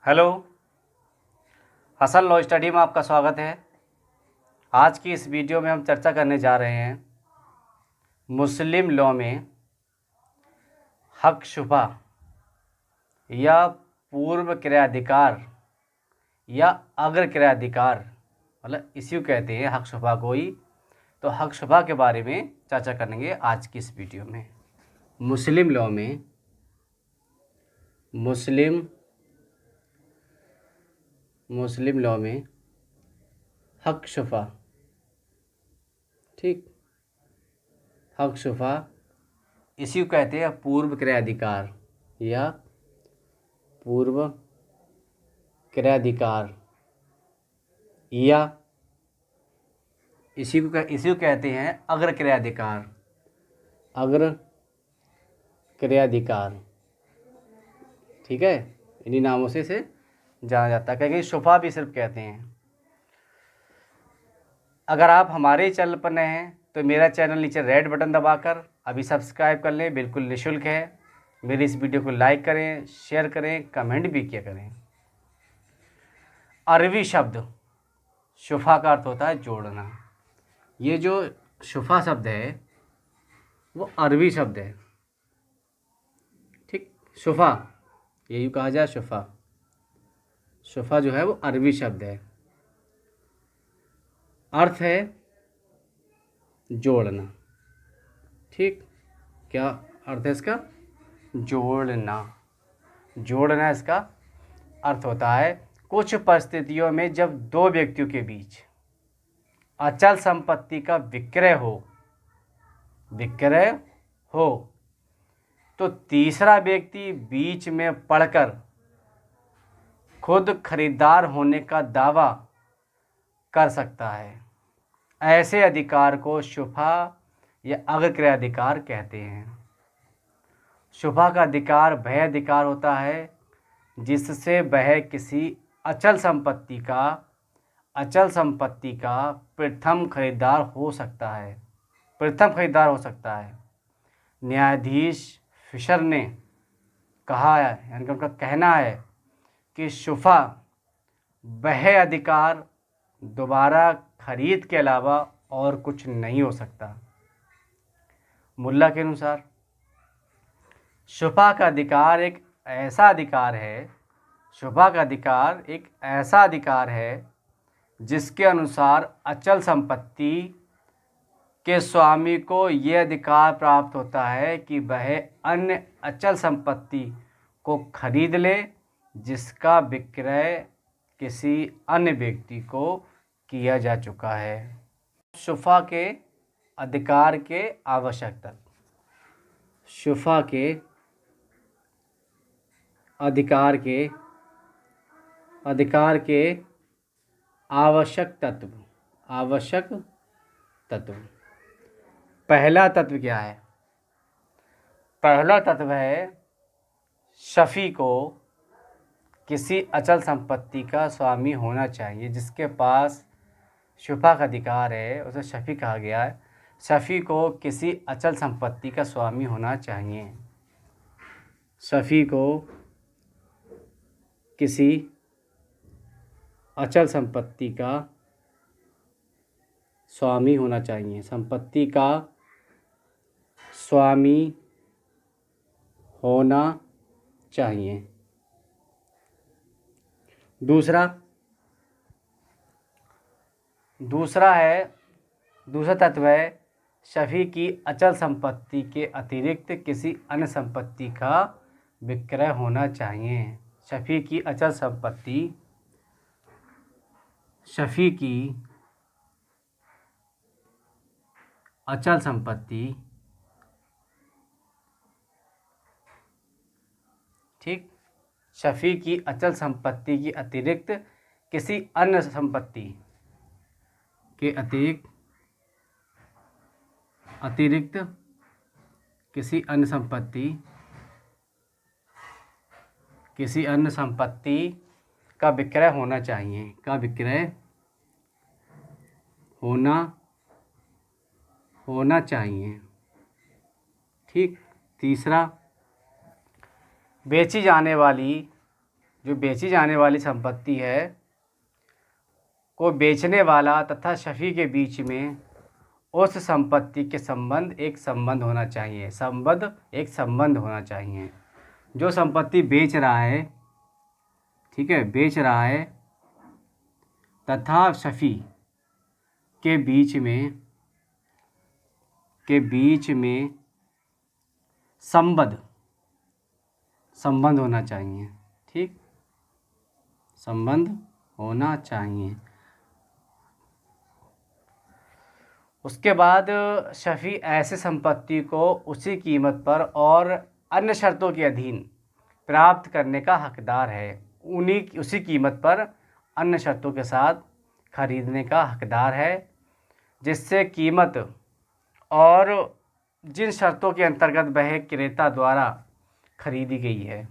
Hello, Hasan law study में आपका स्वागत है। आज की इस वीडियो में हम चर्चा करने जा रहे हैं मुस्लिम लॉ में हक शुबा या पूर्व क्रियाधिकार या अग्र क्रियाधिकार, मतलब इसी को कहते हैं हक शुबा को ही। तो हक शुबा के बारे में चर्चा करेंगे आज की इस वीडियो में। मुस्लिम लॉ में हक शुबा, ठीक, हक शुबा इसी को कहते हैं पूर्व क्रियाधिकार या पूर्व क्रियाधिकार या इसी को कहते हैं अग्र क्रियाधिकार। ठीक है, इन्हीं नामों से इसे जाना जाता है। कहीं शुबा भी सिर्फ कहते हैं। अगर आप हमारे चैनल पर नए हैं तो मेरा चैनल नीचे रेड बटन दबाकर अभी सब्सक्राइब कर लें, बिल्कुल निःशुल्क है। मेरी इस वीडियो को लाइक करें, शेयर करें, कमेंट भी किया करें। अरबी शब्द शुफा का अर्थ होता है जोड़ना। ये जो शुफा शब्द है वो अरबी शब्द है, ठीक। शुफा यही कहा जाए, शुफा जो है वो अरबी शब्द है। अर्थ है जोड़ना, ठीक। क्या अर्थ है इसका? जोड़ना इसका अर्थ होता है। कुछ परिस्थितियों में जब दो व्यक्तियों के बीच अचल संपत्ति का विक्रय हो तो तीसरा व्यक्ति बीच में पड़कर खुद खरीदार होने का दावा कर सकता है। ऐसे अधिकार को शुफा या अग्र क्रियाधिकार कहते हैं। शुफा का अधिकार वह अधिकार होता है जिससे वह किसी अचल संपत्ति का प्रथम खरीदार हो सकता है। न्यायाधीश फिशर ने कहा है, यानी कि उनका कहना है कि शुफा वह अधिकार दोबारा खरीद के अलावा और कुछ नहीं हो सकता। मुल्ला के अनुसार शुफा का अधिकार एक ऐसा अधिकार है जिसके अनुसार अचल संपत्ति के स्वामी को यह अधिकार प्राप्त होता है कि वह अन्य अचल संपत्ति को खरीद ले जिसका विक्रय किसी अन्य व्यक्ति को किया जा चुका है। शुफा के अधिकार के आवश्यक तत्व। शुफा के अधिकार के आवश्यक तत्व। पहला तत्व क्या है? पहला तत्व है शफी को किसी अचल संपत्ति का स्वामी होना चाहिए। जिसके पास शुफा का अधिकार है उसे शफी कहा गया है। शफी को किसी अचल संपत्ति का स्वामी होना चाहिए। शफी को किसी अचल संपत्ति का स्वामी होना चाहिए। संपत्ति का स्वामी होना चाहिए। दूसरा तत्व है शफी की अचल संपत्ति के अतिरिक्त किसी अन्य संपत्ति का विक्रय होना चाहिए। शफी की अचल संपत्ति, ठीक, शफी की अचल संपत्ति की अतिरिक्त किसी अन्य संपत्ति के अतिरिक्त किसी अन्य संपत्ति का विक्रय होना चाहिए, होना चाहिए, ठीक। तीसरा, बेची जाने वाली जो बेची जाने वाली संपत्ति है को बेचने वाला तथा शफी के बीच में उस संपत्ति के एक संबंध होना चाहिए। एक संबंध होना चाहिए। जो संपत्ति बेच रहा है, ठीक है, बेच रहा है तथा शफी के बीच में संबंध होना चाहिए। ठीक, संबंध होना चाहिए। उसके बाद शफी ऐसे संपत्ति को उसी कीमत पर और अन्य शर्तों के अधीन प्राप्त करने का हकदार है। उसी कीमत पर अन्य शर्तों के साथ खरीदने का हकदार है, जिससे कीमत और जिन शर्तों के अंतर्गत वह क्रेता द्वारा खरीदी गई है।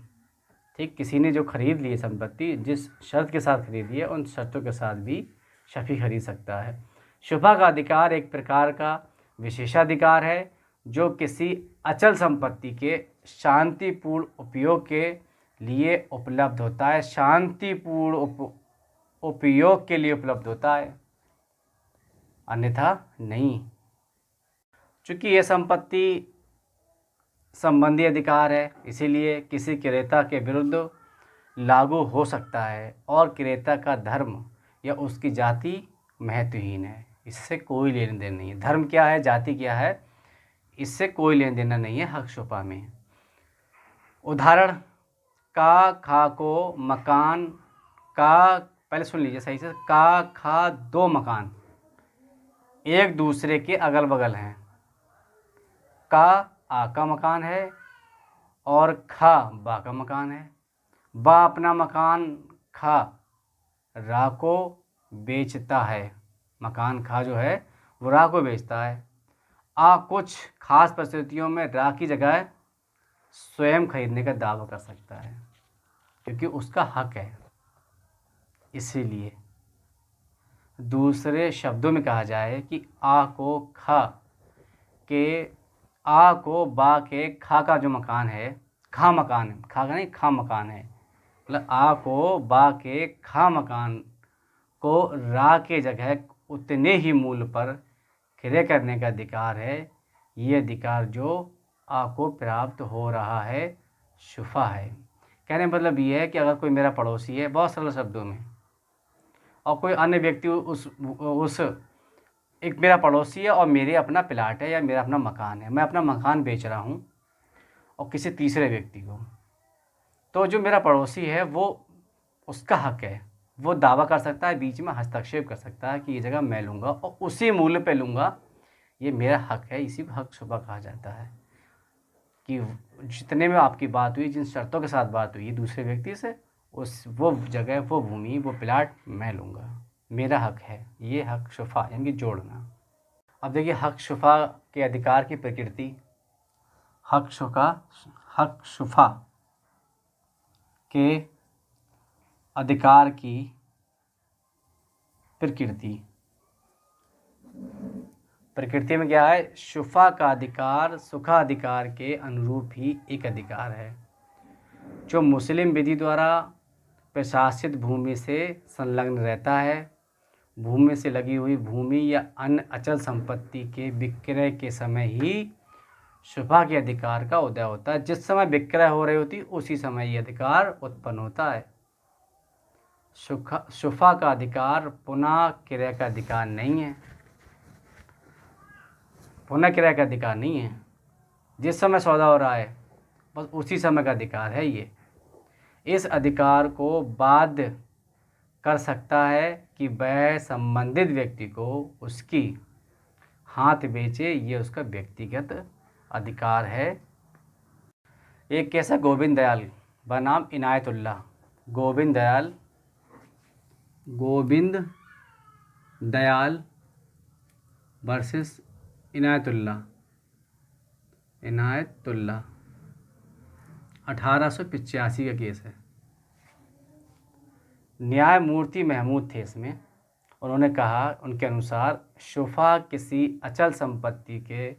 ठीक, किसी ने जो खरीद ली है संपत्ति, जिस शर्त के साथ खरीदी है, उन शर्तों के साथ भी शफी खरीद सकता है। शुफा का अधिकार एक प्रकार का विशेषाधिकार है जो किसी अचल संपत्ति के शांतिपूर्ण उपयोग के लिए उपलब्ध होता है। शांतिपूर्ण उपयोग के लिए उपलब्ध होता है, अन्यथा नहीं। चूँकि यह संपत्ति संबंधी अधिकार है, इसीलिए किसी क्रेता के विरुद्ध लागू हो सकता है और क्रेता का धर्म या उसकी जाति महत्वहीन है। इससे कोई लेन देन नहीं है। धर्म क्या है, जाति क्या है, इससे कोई लेन देना नहीं है हक शुफा में। उदाहरण, का खा को मकान का, पहले सुन लीजिए सही से, का खा दो मकान एक दूसरे के अगल बगल हैं। का आ का मकान है और खा बा का मकान है। बा अपना मकान खा रा को बेचता है। मकान खा जो है वो रा को बेचता है। आ कुछ खास परिस्थितियों में रा की जगह स्वयं खरीदने का दावा कर सकता है, क्योंकि उसका हक है। इसीलिए दूसरे शब्दों में कहा जाए कि आ को बा के खा का जो मकान है, खा मकान है, खा का नहीं, खा मकान है, मतलब आ को बा के खा मकान को रा के जगह उतने ही मूल्य पर क्रय करने का अधिकार है। ये अधिकार जो आ को प्राप्त हो रहा है शुफा है। कहने का मतलब ये है कि अगर कोई मेरा पड़ोसी है, बहुत सरल शब्दों में, और कोई अन्य व्यक्ति उस एक मेरा पड़ोसी है और मेरे अपना प्लाट है या मेरा अपना मकान है, मैं अपना मकान बेच रहा हूँ और किसी तीसरे व्यक्ति को, तो जो मेरा पड़ोसी है वो, उसका हक है, वो दावा कर सकता है, बीच में हस्तक्षेप कर सकता है कि ये जगह मैं लूँगा और उसी मूल्य पे लूँगा, ये मेरा हक है। इसी को हक शुफा कहा जाता है कि जितने में आपकी बात हुई, जिन शर्तों के साथ बात हुई दूसरे व्यक्ति से, वो जगह, वो भूमि, वो प्लाट मैं लूँगा, मेरा हक है। ये हक शुफा यानी कि जोड़ना। अब देखिए हक शुफा के अधिकार की प्रकृति। हक शुफा के अधिकार की प्रकृति में क्या है, शुफा का अधिकार सुखाधिकार के अनुरूप ही एक अधिकार है जो मुस्लिम विधि द्वारा प्रशासित भूमि से संलग्न रहता है। भूमि से लगी हुई भूमि या अन्य अचल संपत्ति के विक्रय के समय ही शुफा के अधिकार का उदय होता है। जिस समय विक्रय हो रही होती उसी समय ये अधिकार उत्पन्न होता है। शुफा का अधिकार पुनः क्रय का अधिकार नहीं है। पुनः क्रय का अधिकार नहीं है। जिस समय सौदा हो रहा है बस उसी समय का अधिकार है ये। इस अधिकार को बाध्य कर सकता है कि वह संबंधित व्यक्ति को उसकी हाथ बेचे, ये उसका व्यक्तिगत अधिकार है। एक केस है गोविंद दयाल बनाम इनायतुल्लाह। गोविंद दयाल वर्सेस इनायतुल्लाह 1885 का केस है। न्यायमूर्ति महमूद थे इसमें। उन्होंने कहा, उनके अनुसार शुफा किसी अचल संपत्ति के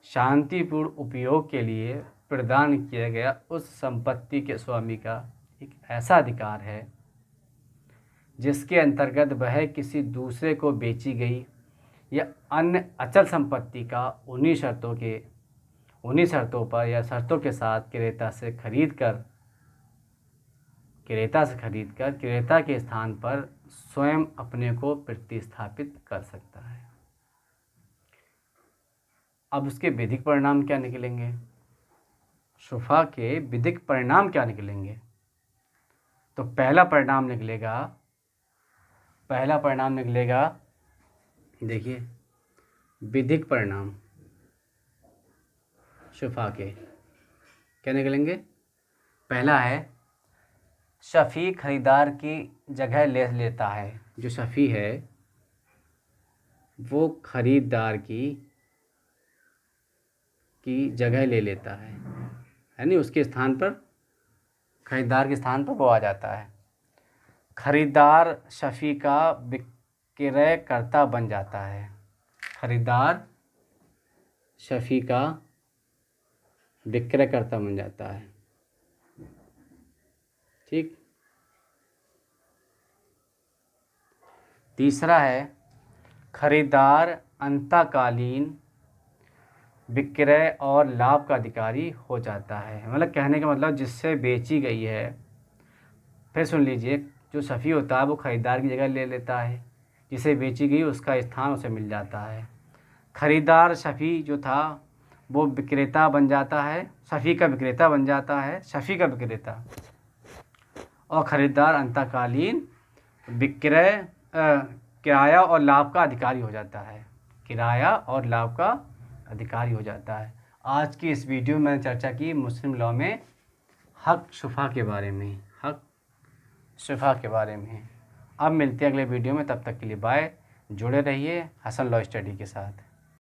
शांतिपूर्ण उपयोग के लिए प्रदान किया गया उस संपत्ति के स्वामी का एक ऐसा अधिकार है जिसके अंतर्गत वह किसी दूसरे को बेची गई या अन्य अचल संपत्ति का उन्हीं शर्तों पर या शर्तों के साथ क्रेता से खरीदकर क्रेता के स्थान पर स्वयं अपने को प्रतिस्थापित कर सकता है। अब उसके विधिक परिणाम क्या निकलेंगे, शुफा के विधिक परिणाम क्या निकलेंगे? तो पहला परिणाम निकलेगा, देखिए विधिक परिणाम शुफा के क्या निकलेंगे। पहला है, शफ़ी खरीदार की जगह ले लेता है। जो शफ़ी है वो खरीदार की जगह ले लेता है, यानी उसके स्थान पर, खरीदार के स्थान पर वो आ जाता है। खरीदार शफ़ी का विक्रयकर्ता बन जाता है। खरीदार शफ़ी का विक्रयकर्ता बन जाता है। ठीक। तीसरा है, खरीदार अंतकालीन विक्रय और लाभ का अधिकारी हो जाता है। मतलब कहने का मतलब जिससे बेची गई है, फिर सुन लीजिए, जो शफ़ी होता है वो खरीदार की जगह ले लेता है, जिसे बेची गई उसका स्थान उसे मिल जाता है। खरीदार शफ़ी जो था वो विक्रेता बन जाता है, शफ़ी का विक्रेता बन जाता है, शफ़ी का विक्रेता। और खरीदार अंतकालीन विक्रय किराया और लाभ का अधिकारी हो जाता है। किराया और लाभ का अधिकारी हो जाता है। आज की इस वीडियो में मैंने चर्चा की मुस्लिम लॉ में हक शुफा के बारे में, अब मिलते हैं अगले वीडियो में। तब तक के लिए बाय। जुड़े रहिए हसन लॉ स्टडी के साथ।